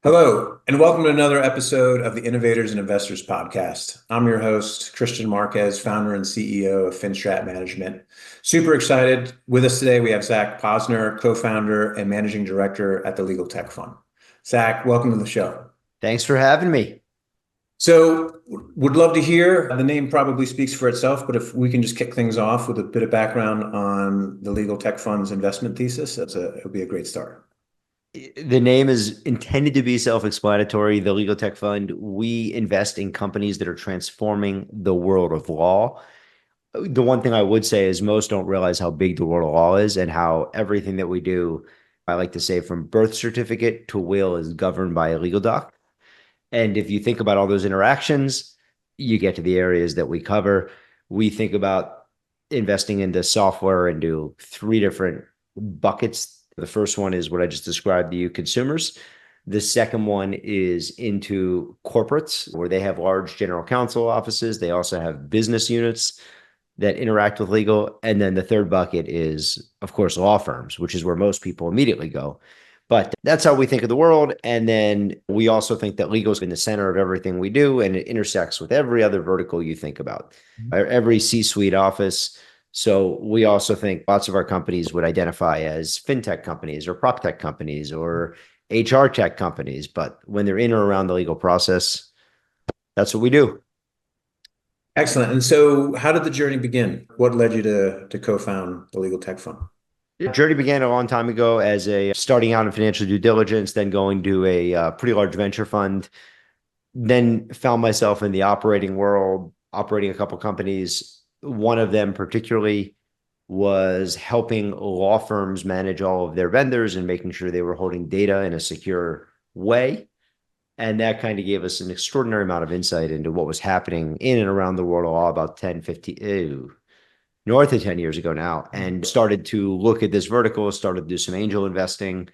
Hello, and welcome to another episode of the Innovators and Investors podcast. I'm your host, Kristian Marquez, founder and CEO of FinStrat Management. Super excited. With us today, we have Zach Posner, co-founder and managing director at the LegalTech Fund. Zach, welcome to the show. Thanks for having me. So, would love to hear. The name probably speaks for itself, but if we can just kick things off with a bit of background on the LegalTech Fund's investment thesis, it would be a great start. The name is intended to be self-explanatory. The LegalTech Fund, we invest in companies that are transforming the world of law. The one thing I would say is most don't realize how big the world of law is and how everything that we do, I like to say from birth certificate to will, is governed by a legal doc. And if you think about all those interactions, you get to the areas that we cover. We think about investing into software into three different buckets. The first one is what I just described to you, consumers. The second one is into corporates, where they have large general counsel offices. They also have business units that interact with legal. And then the third bucket is, of course, law firms, which is where most people immediately go. But that's how we think of the world. And then we also think that legal is in the center of everything we do, and it intersects with every other vertical you think about, every C-suite office. So we also think lots of our companies would identify as fintech companies or prop tech companies or HR tech companies. But when they're in or around the legal process, that's what we do. Excellent. And so, how did the journey begin? What led you to co-found the LegalTech Fund? The journey began a long time ago as a starting out in financial due diligence, then going to a pretty large venture fund, then found myself in the operating world, operating a couple companies. One of them particularly was helping law firms manage all of their vendors and making sure they were holding data in a secure way. And that kind of gave us an extraordinary amount of insight into what was happening in and around the world of law about 10, 15, north of 10 years ago now, and started to look at this vertical, started to do some angel investing.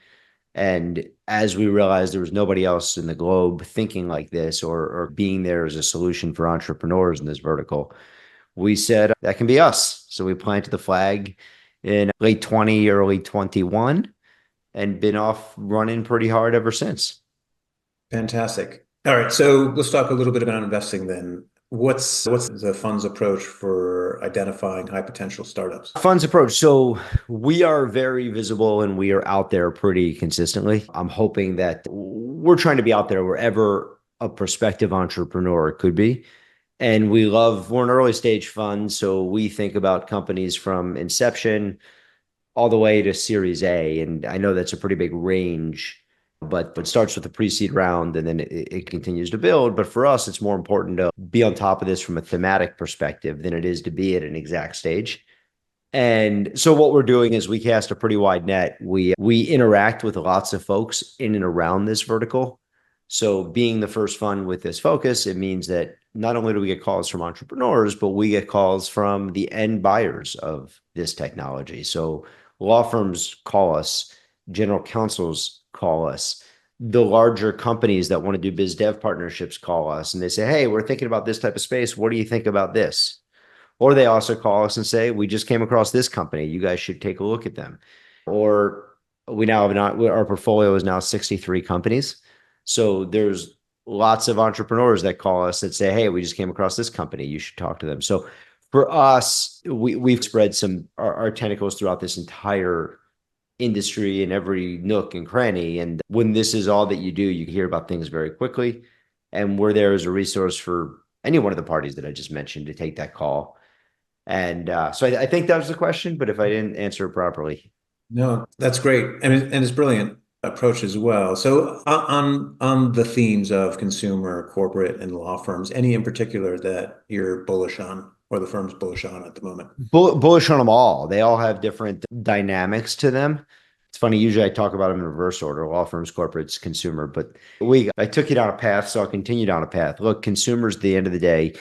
And as we realized there was nobody else in the globe thinking like this or being there as a solution for entrepreneurs in this vertical, we said that can be us. So we planted the flag in late 20, early 21, and been off running pretty hard ever since. Fantastic. All right, so let's talk a little bit about investing then. What's the fund's approach for identifying high potential startups? Fund's approach. So we are very visible and we are out there pretty consistently. I'm hoping that we're trying to be out there wherever a prospective entrepreneur could be. And we're an early stage fund. So we think about companies from inception all the way to Series A. And I know that's a pretty big range, but it starts with the pre-seed round and then it continues to build. But for us, it's more important to be on top of this from a thematic perspective than it is to be at an exact stage. And so what we're doing is we cast a pretty wide net. We interact with lots of folks in and around this vertical. So being the first fund with this focus, it means that not only do we get calls from entrepreneurs, but we get calls from the end buyers of this technology. So law firms call us, general counsels call us, the larger companies that want to do biz dev partnerships call us, and they say, hey, we're thinking about this type of space. What do you think about this? Or they also call us and say, we just came across this company. You guys should take a look at them. Or our portfolio is now 63 companies. So there's lots of entrepreneurs that call us that say, hey, we just came across this company. You should talk to them. So for us, we've spread our tentacles throughout this entire industry in every nook and cranny. And when this is all that you do, you hear about things very quickly. And we're there as a resource for any one of the parties that I just mentioned to take that call. And so I think that was the question, but if I didn't answer it properly. No, that's great. And it's brilliant approach as well. So on the themes of consumer, corporate, and law firms, any in particular that you're bullish on or the firm's bullish on at the moment? Bullish on them all. They all have different dynamics to them. It's funny, usually I talk about them in reverse order, law firms, corporates, consumer, but I took you down a path, so I'll continue down a path. Look, consumers, at the end of the day,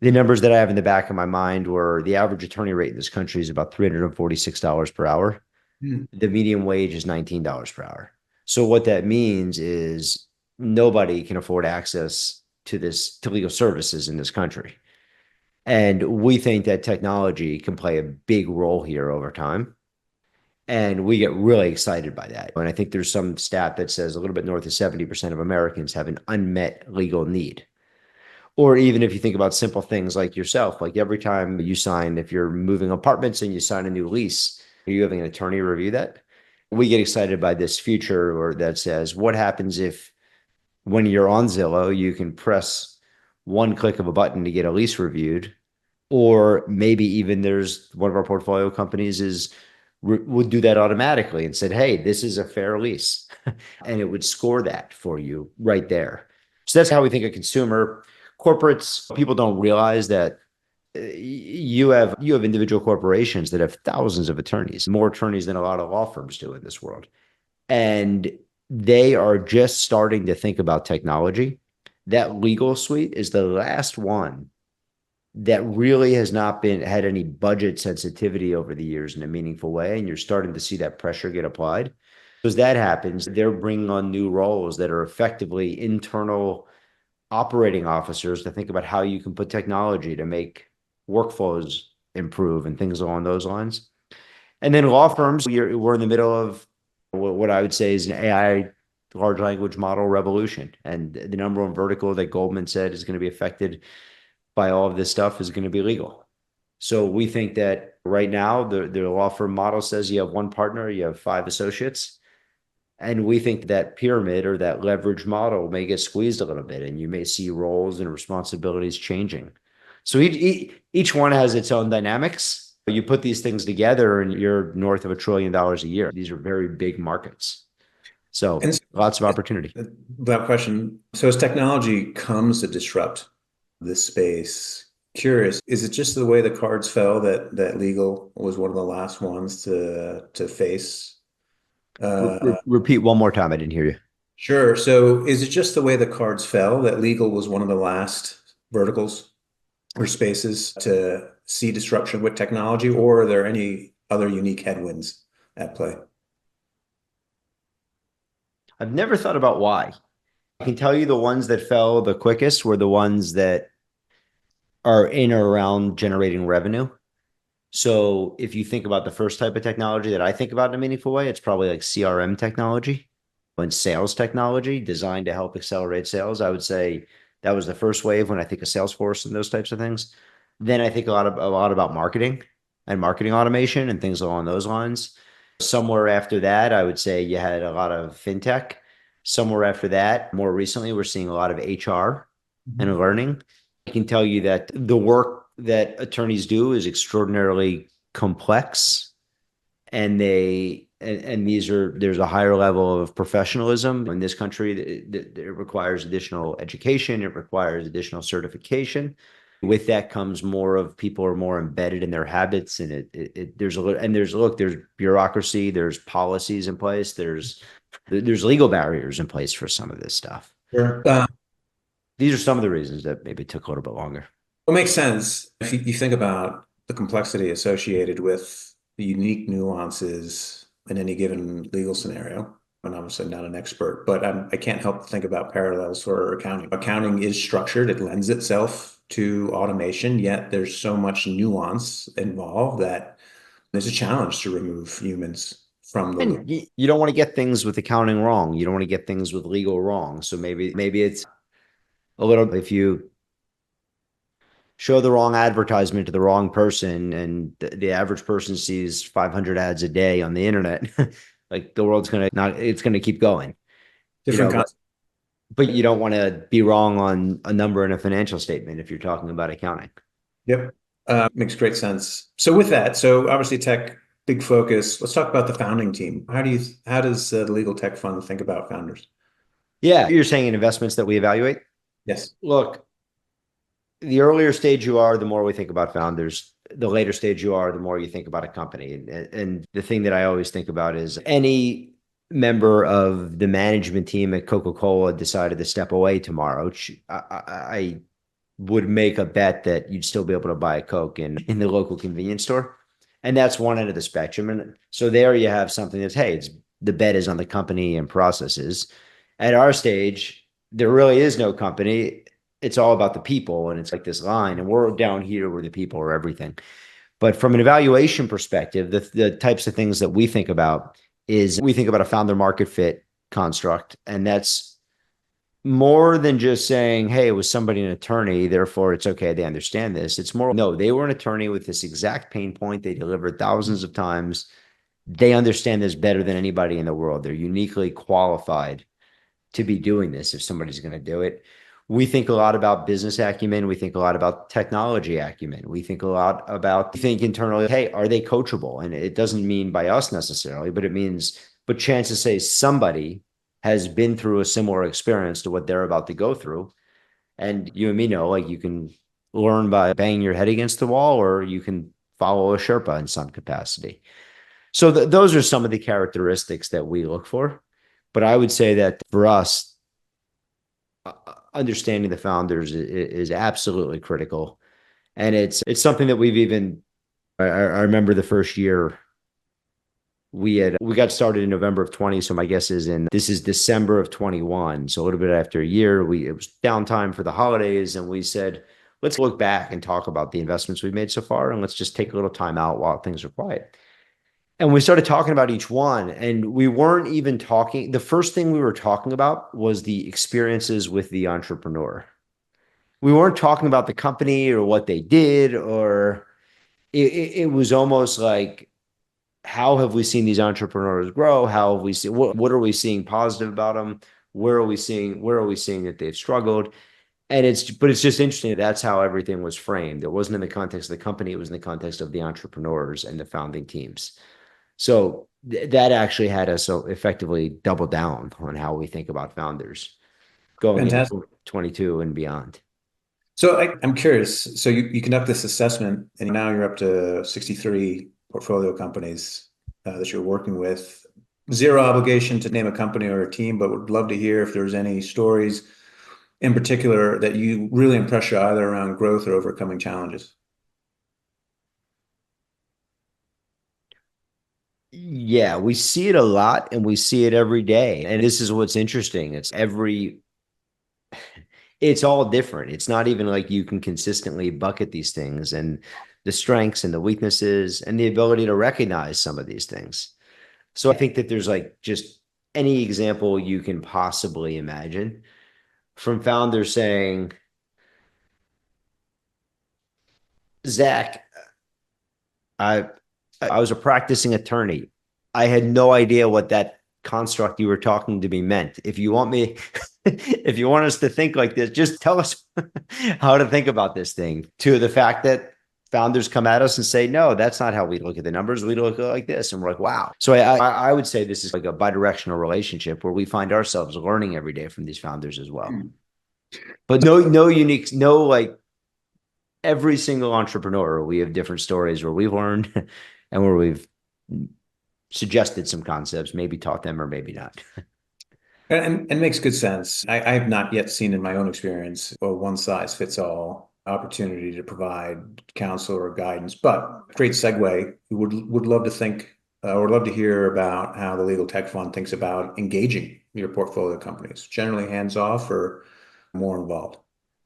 the numbers that I have in the back of my mind were the average attorney rate in this country is about $346 per hour. The median wage is $19 per hour. So what that means is nobody can afford access to legal services in this country. And we think that technology can play a big role here over time. And we get really excited by that. And I think there's some stat that says a little bit north of 70% of Americans have an unmet legal need. Or even if you think about simple things like yourself, like every time you sign, if you're moving apartments and you sign a new lease, are you having an attorney review that? We get excited by this future or that says, what happens if when you're on Zillow, you can press one click of a button to get a lease reviewed? Or maybe even there's one of our portfolio companies would do that automatically and said, hey, this is a fair lease. And it would score that for you right there. So that's how we think a consumer. Corporates, people don't realize that you have individual corporations that have thousands of attorneys, more attorneys than a lot of law firms do in this world. And they are just starting to think about technology. That legal suite is the last one that really has not been had any budget sensitivity over the years in a meaningful way. And you're starting to see that pressure get applied. As that happens, they're bringing on new roles that are effectively internal operating officers to think about how you can put technology to make workflows improve and things along those lines. And then law firms, we're in the middle of what I would say is an AI large language model revolution. And the number one vertical that Goldman said is going to be affected by all of this stuff is going to be legal. So we think that right now, the law firm model says you have one partner, you have 5 associates. And we think that pyramid or that leverage model may get squeezed a little bit, and you may see roles and responsibilities changing. So each one has its own dynamics. You put these things together and you're north of $1 trillion a year. These are very big markets. So And lots of opportunity. without question, so as technology comes to disrupt this space, curious, is it just the way the cards fell that legal was one of the last ones to face? Repeat one more time. I didn't hear you. Sure. So is it just the way the cards fell that legal was one of the last verticals or spaces to see disruption with technology, or are there any other unique headwinds at play? I've never thought about why. I can tell you the ones that fell the quickest were the ones that are in or around generating revenue. So if you think about the first type of technology that I think about in a meaningful way, it's probably like CRM technology and sales technology designed to help accelerate sales. I would say that was the first wave when I think of Salesforce and those types of things. Then I think a lot about marketing and marketing automation and things along those lines. Somewhere after that, I would say you had a lot of fintech. Somewhere after that, more recently, we're seeing a lot of HR and learning. I can tell you that the work that attorneys do is extraordinarily complex, and there's a higher level of professionalism in this country. It requires additional education. It requires additional certification. With that comes more of people are more embedded in their habits, and there's bureaucracy, there's policies in place, there's legal barriers in place for some of this stuff. Sure. These are some of the reasons that maybe it took a little bit longer. It makes sense if you think about the complexity associated with the unique nuances in any given legal scenario. And obviously not an expert, but I can't help but think about parallels for accounting. Accounting is structured, it lends itself to automation, yet there's so much nuance involved that there's a challenge to remove humans from the loop. And you don't want to get things with accounting wrong. You don't want to get things with legal wrong. So maybe it's a little, if you show the wrong advertisement to the wrong person and the average person sees 500 ads a day on the internet, like the world's it's going to keep going. Different concepts. But you don't want to be wrong on a number in a financial statement if you're talking about accounting. Yep. Makes great sense. So with that, so obviously tech, big focus. Let's talk about the founding team. How does the LegalTech Fund think about founders? Yeah. You're saying in investments that we evaluate? Yes. Look, the earlier stage you are, the more we think about founders. The later stage you are, the more you think about a company. And the thing that I always think about is any member of the management team at Coca-Cola decided to step away tomorrow, I would make a bet that you'd still be able to buy a Coke in the local convenience store. And that's one end of the spectrum. And so there you have something that's, hey, the bet is on the company and processes. At our stage, there really is no company. It's all about the people. And it's like this line. And we're down here where the people are everything. But from an evaluation perspective, the types of things that we think about is we think about a founder market fit construct. And that's more than just saying, hey, was somebody an attorney, therefore it's okay, they understand this. It's more, no, they were an attorney with this exact pain point. They delivered thousands of times. They understand this better than anybody in the world. They're uniquely qualified to be doing this if somebody's going to do it. We think a lot about business acumen. We think a lot about technology acumen. We think a lot about, think internally, hey, are they coachable? And it doesn't mean by us necessarily, but it means, but chances say somebody has been through a similar experience to what they're about to go through. And you and me know, like, you can learn by banging your head against the wall, or you can follow a Sherpa in some capacity. So those are some of the characteristics that we look for. But I would say that for us, understanding the founders is absolutely critical. And it's something that we've even, I remember the first year we got started in November of 20. So my guess is this is December of 21. So a little bit after a year, it was downtime for the holidays. And we said, let's look back and talk about the investments we've made so far. And let's just take a little time out while things are quiet. And we started talking about each one, and we weren't even talking. The first thing we were talking about was the experiences with the entrepreneur. We weren't talking about the company or what they did, or it was almost like, how have we seen these entrepreneurs grow? How have we seen, what are we seeing positive about them? Where are we seeing that they've struggled? And it's just interesting that that's how everything was framed. It wasn't in the context of the company. It was in the context of the entrepreneurs and the founding teams. So that actually had us so effectively double down on how we think about founders going Fantastic. into 22 and beyond. So I'm curious. So you conduct this assessment, and now you're up to 63 portfolio companies that you're working with. Zero obligation to name a company or a team, but would love to hear if there's any stories in particular that you really impress you, either around growth or overcoming challenges. Yeah, we see it a lot, and we see it every day. And this is what's interesting. It's all different. It's not even like you can consistently bucket these things, and the strengths and the weaknesses and the ability to recognize some of these things. So I think that there's like just any example you can possibly imagine, from founders saying, Zach, I I was a practicing attorney. I had no idea what that construct you were talking to me meant. If you want me, if you want us to think like this, just tell us how to think about this thing. To the fact that founders come at us and say, no, that's not how we look at the numbers. We look like this. And we're like, wow. So I would say this is like a bidirectional relationship where we find ourselves learning every day from these founders as well. But no unique, no, like, every single entrepreneur, we have different stories where we've learned and where we've suggested some concepts, maybe taught them or maybe not. And makes good sense. I have not yet seen in my own experience a one size fits all opportunity to provide counsel or guidance, but great segue. We would love to think or love to hear about how the LegalTech Fund thinks about engaging your portfolio companies, generally hands off or more involved.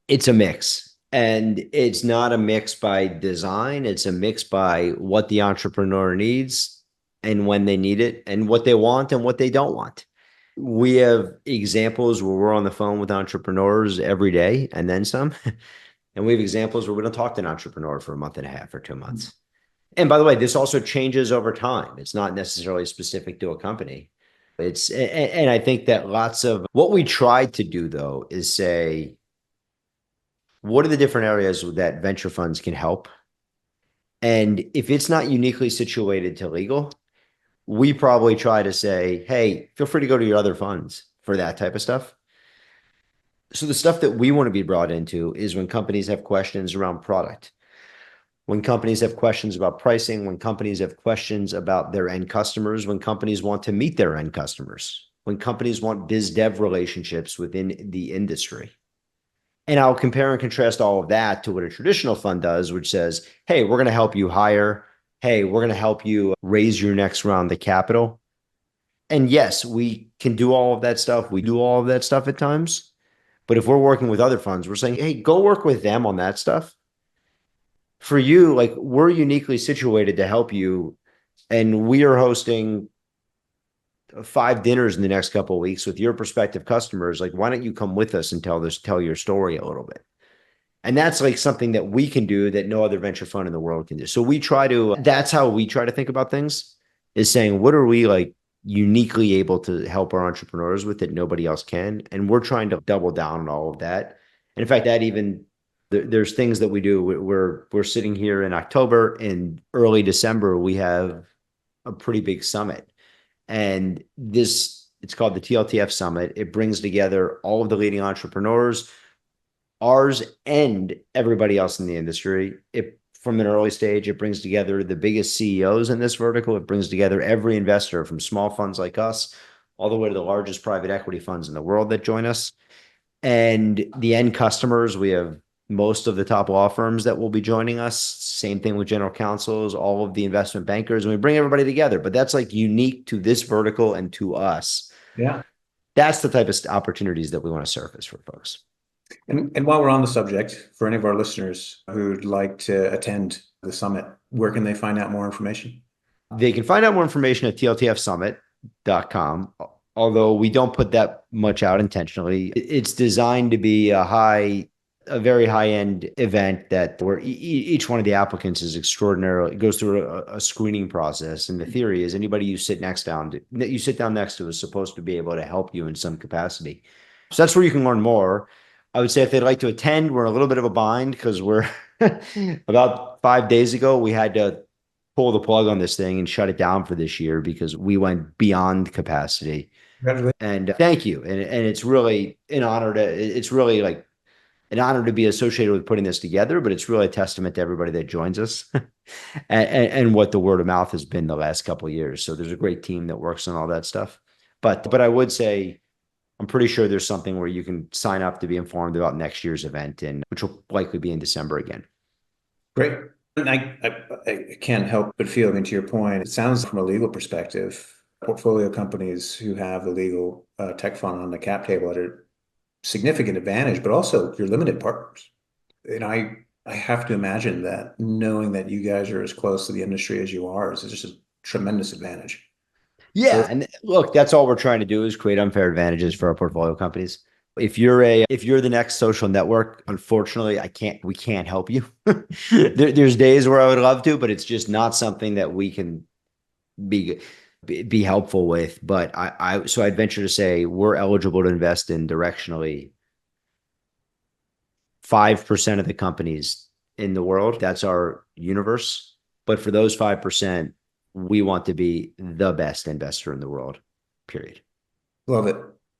It's a mix. And it's not a mix by design. It's a mix by what the entrepreneur needs and when they need it and what they want and what they don't want. We have examples where we're on the phone with entrepreneurs every day and then some. And we have examples where we don't talk to an entrepreneur for a month and a half or 2 months. And by the way, this also changes over time. It's not necessarily specific to a company. And I think that lots of what we tried to do, though, is say, what are the different areas that venture funds can help? And if it's not uniquely situated to legal, we probably try to say, hey, feel free to go to your other funds for that type of stuff. So the stuff that we want to be brought into is when companies have questions around product, when companies have questions about pricing, when companies have questions about their end customers, when companies want to meet their end customers, when companies want biz dev relationships within the industry. And I'll compare and contrast all of that to what a traditional fund does, which says, hey, we're going to help you hire. Hey, we're going to help you raise your next round of capital. And yes, we can do all of that stuff. We do all of that stuff at times. But if we're working with other funds, we're saying, hey, go work with them on that stuff. for you, like we're uniquely situated to help you. And we are hosting 5 dinners in the next couple of weeks with your prospective customers. Like, why don't you come with us and tell your story a little bit? And that's like something that we can do that no other venture fund in the world can do. So that's how we try to think about things, is saying, what are we like uniquely able to help our entrepreneurs with that nobody else can? And we're trying to double down on all of that. And in fact, there's things that we do. We're sitting here in October. In early December, we have a pretty big summit. And it's called the TLTF Summit. It brings together all of the leading entrepreneurs, ours and everybody else in the industry. From an early stage, it brings together the biggest CEOs in this vertical. It brings together every investor from small funds like us all the way to the largest private equity funds in the world that join us. And the end customers, we have most of the top law firms that will be joining us. Same thing with general counsels, all of the investment bankers, and we bring everybody together. But that's like unique to this vertical and to us. Yeah. That's the type of opportunities that we want to surface for folks. And while we're on the subject, for any of our listeners who'd like to attend the summit, where can they find out more information? They can find out more information at tltfsummit.com, although we don't put that much out intentionally. It's designed to be a very high-end event where each one of the applicants is extraordinarily, goes through a screening process. And the theory is anybody you sit down next to is supposed to be able to help you in some capacity. So that's where you can learn more. I would say if they'd like to attend, we're in a little bit of a bind because we're about 5 days ago, we had to pull the plug on this thing and shut it down for this year because we went beyond capacity. Congratulations. And thank you. And it's really an honor it's really like an honor to be associated with putting this together, but it's really a testament to everybody that joins us and what the word of mouth has been the last couple of years. So there's a great team that works on all that stuff. But I would say, I'm pretty sure there's something where you can sign up to be informed about next year's event, which will likely be in December again. Great. And I can't help but feel, to your point, it sounds from a legal perspective, portfolio companies who have the legal tech fund on the cap table at a significant advantage, but also your limited partners. And I have to imagine that knowing that you guys are as close to the industry as you are is just a tremendous advantage. Yeah. And look, that's all we're trying to do is create unfair advantages for our portfolio companies. If you're the next social network, unfortunately, we can't help you. There's days where I would love to, but it's just not something that we can be helpful with. But so I'd venture to say we're eligible to invest in directionally 5% of the companies in the world. That's our universe. But for those 5%, we want to be the best investor in the world, period. Love it.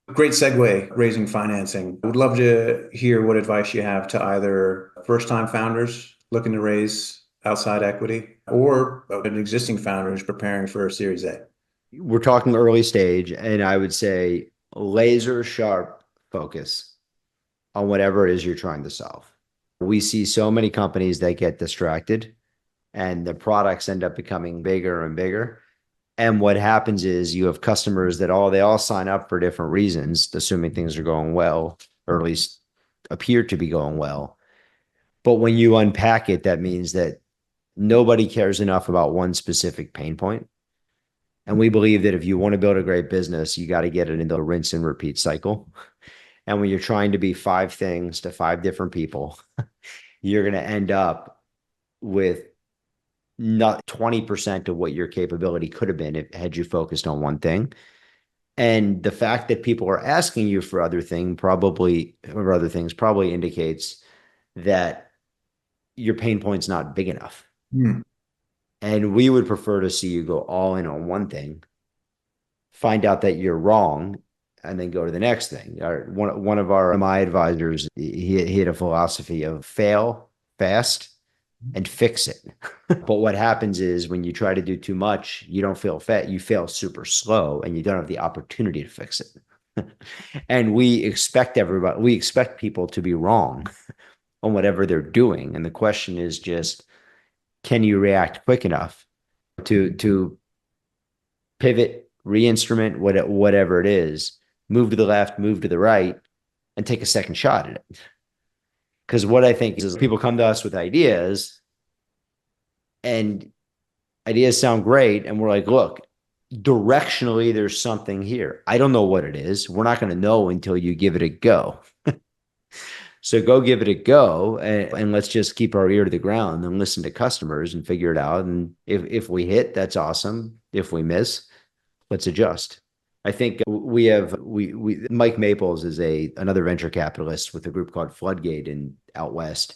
Great segue, raising financing. Would love to hear what advice you have to either first-time founders looking to raise outside equity or an existing founder who's preparing for a Series A. We're talking early stage, and I would say laser sharp focus on whatever it is you're trying to solve. We see so many companies that get distracted and the products end up becoming bigger and bigger. And what happens is you have customers that they all sign up for different reasons, assuming things are going well, or at least appear to be going well. But when you unpack it, that means that nobody cares enough about one specific pain point. And we believe that if you want to build a great business, you got to get it into a rinse and repeat cycle. And when you're trying to be 5 things to 5 different people, you're going to end up with not 20% of what your capability could have been had you focused on one thing. And the fact that people are asking you for other things probably indicates that your pain point's not big enough. And we would prefer to see you go all in on one thing, find out that you're wrong, and then go to the next thing. One of our MI advisors, he had a philosophy of fail fast and fix it. But what happens is when you try to do too much, you don't fail fast, you fail super slow, and you don't have the opportunity to fix it. And we expect people to be wrong on whatever they're doing. And the question is just, can you react quick enough to pivot, re-instrument, whatever it is, move to the left, move to the right, and take a second shot at it? Because what I think is people come to us with ideas And ideas sound great. And we're like, look, directionally, there's something here. I don't know what it is. We're not going to know until you give it a go. So go give it a go, and let's just keep our ear to the ground and listen to customers and figure it out. And if we hit, that's awesome. If we miss, let's adjust. I think we Mike Maples is another venture capitalist with a group called Floodgate in out west,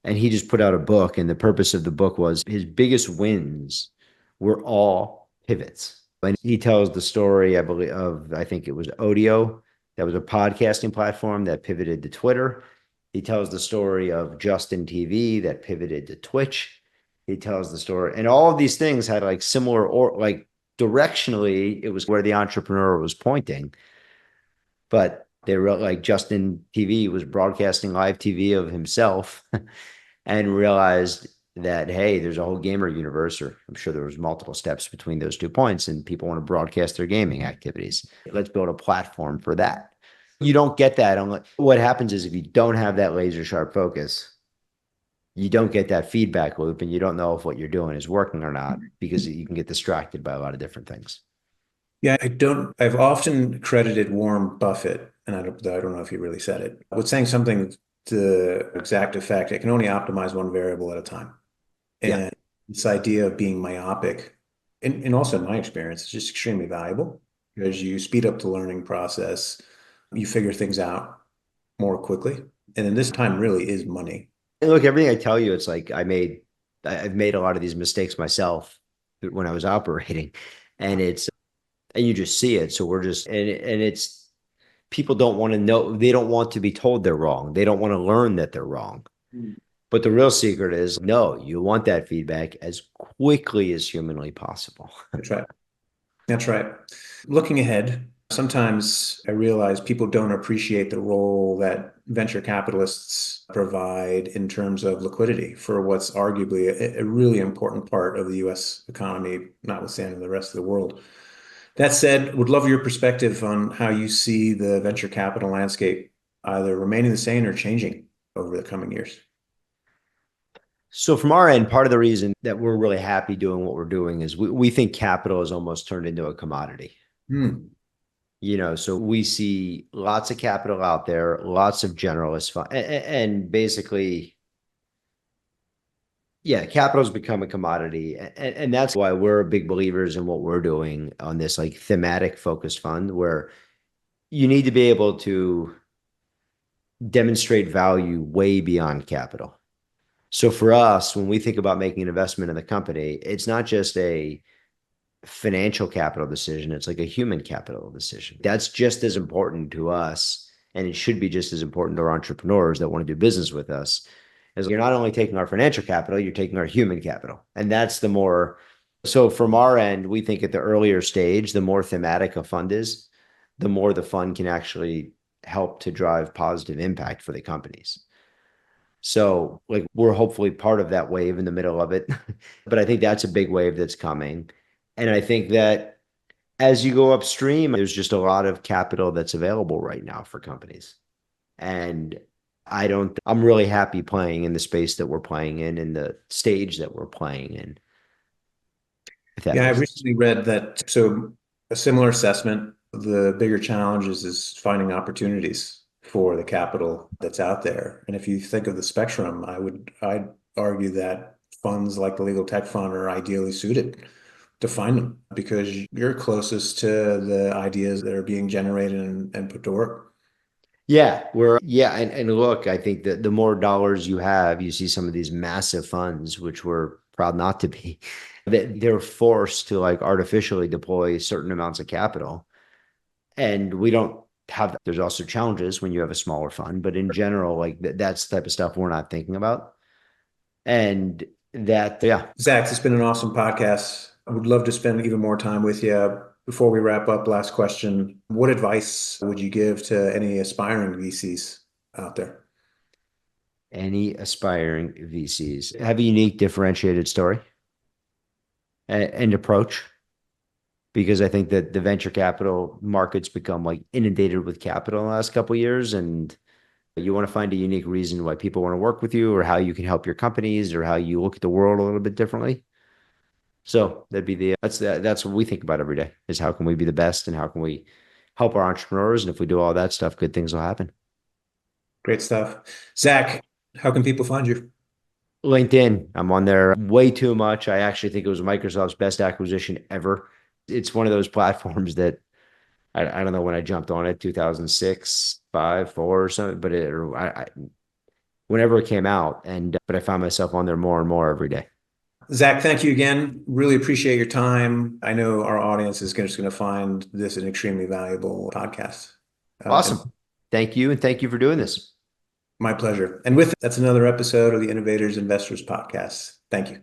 and he just put out a book, and the purpose of the book was his biggest wins were all pivots. And he tells the story, I believe, I think it was Odeo, that was a podcasting platform that pivoted to Twitter. He tells the story of Justin TV that pivoted to Twitch. He tells the story, and all of these things had like similar, or like directionally, it was where the entrepreneur was pointing. But they were like, Justin TV was broadcasting live TV of himself and realized that, hey, there's a whole gamer universe, or I'm sure there was multiple steps between those 2 points, and people want to broadcast their gaming activities. Let's build a platform for that. You don't get that unless, what happens is, if you don't have that laser sharp focus, you don't get that feedback loop, and you don't know if what you're doing is working or not, because you can get distracted by a lot of different things. Yeah, I've often credited Warren Buffett, and I don't know if he really said it, with saying something to the exact effect: it can only optimize one variable at a time. Yeah. And this idea of being myopic, and also in my experience, is just extremely valuable because you speed up the learning process, you figure things out more quickly. And in this time really is money. And look, everything I tell you, it's like I've made a lot of these mistakes myself when I was operating, and you just see it. So we're just, and it's, people don't want to know, they don't want to be told they're wrong. They don't want to learn that they're wrong. But the real secret is, no, you want that feedback as quickly as humanly possible. That's right. That's right. Looking ahead, sometimes I realize people don't appreciate the role that venture capitalists provide in terms of liquidity for what's arguably a really important part of the US economy, notwithstanding the rest of the world. That said, would love your perspective on how you see the venture capital landscape either remaining the same or changing over the coming years. So from our end, part of the reason that we're really happy doing what we're doing is we think capital has almost turned into a commodity. Hmm. So we see lots of capital out there, lots of generalist fund, and basically, yeah, capital's become a commodity. And that's why we're big believers in what we're doing on this like thematic focused fund, where you need to be able to demonstrate value way beyond capital. So for us, when we think about making an investment in the company, it's not just a financial capital decision, it's like a human capital decision. That's just as important to us, and it should be just as important to our entrepreneurs that want to do business with us, as you're not only taking our financial capital, you're taking our human capital. And that's the more, so from our end, we think at the earlier stage, the more thematic a fund is, the more the fund can actually help to drive positive impact for the companies. So like we're hopefully part of that wave in the middle of it. But I think that's a big wave that's coming. And I think that as you go upstream, there's just a lot of capital that's available right now for companies. And I'm really happy playing in the space that we're playing in the stage that we're playing in. Yeah, I recently read that. So a similar assessment, the bigger challenges is finding opportunities for the capital that's out there. And if you think of the spectrum, I'd argue that funds like the LegalTech fund are ideally suited to find them because you're closest to the ideas that are being generated and put to work. And look, I think that the more dollars you have, you see some of these massive funds, which we're proud not to be, that they're forced to like artificially deploy certain amounts of capital. And we don't have, there's also challenges when you have a smaller fund, but in general, like that's the type of stuff we're not thinking about. And that, yeah. Zach, it's been an awesome podcast. I would love to spend even more time with you. Before we wrap up, last question. What advice would you give to any aspiring VCs out there? Any aspiring VCs have a unique differentiated story and approach, because I think that the venture capital markets become like inundated with capital in the last couple of years, and You want to find a unique reason why people want to work with you, or how you can help your companies, or how you look at the world a little bit differently. So that's what we think about every day, is how can we be the best and how can we help our entrepreneurs? And if we do all that stuff, good things will happen. Great stuff. Zach, how can people find you? LinkedIn, I'm on there way too much. I actually think it was Microsoft's best acquisition ever. It's one of those platforms that I don't know when I jumped on it, 2006, 5, 4 or something, but whenever it came out, but I found myself on there more and more every day. Zach, thank you again. Really appreciate your time. I know our audience is just going to find this an extremely valuable podcast. And Awesome. Thank you. And thank you for doing this. my pleasure. And with that's another episode of the Innovators Investors podcast. Thank you.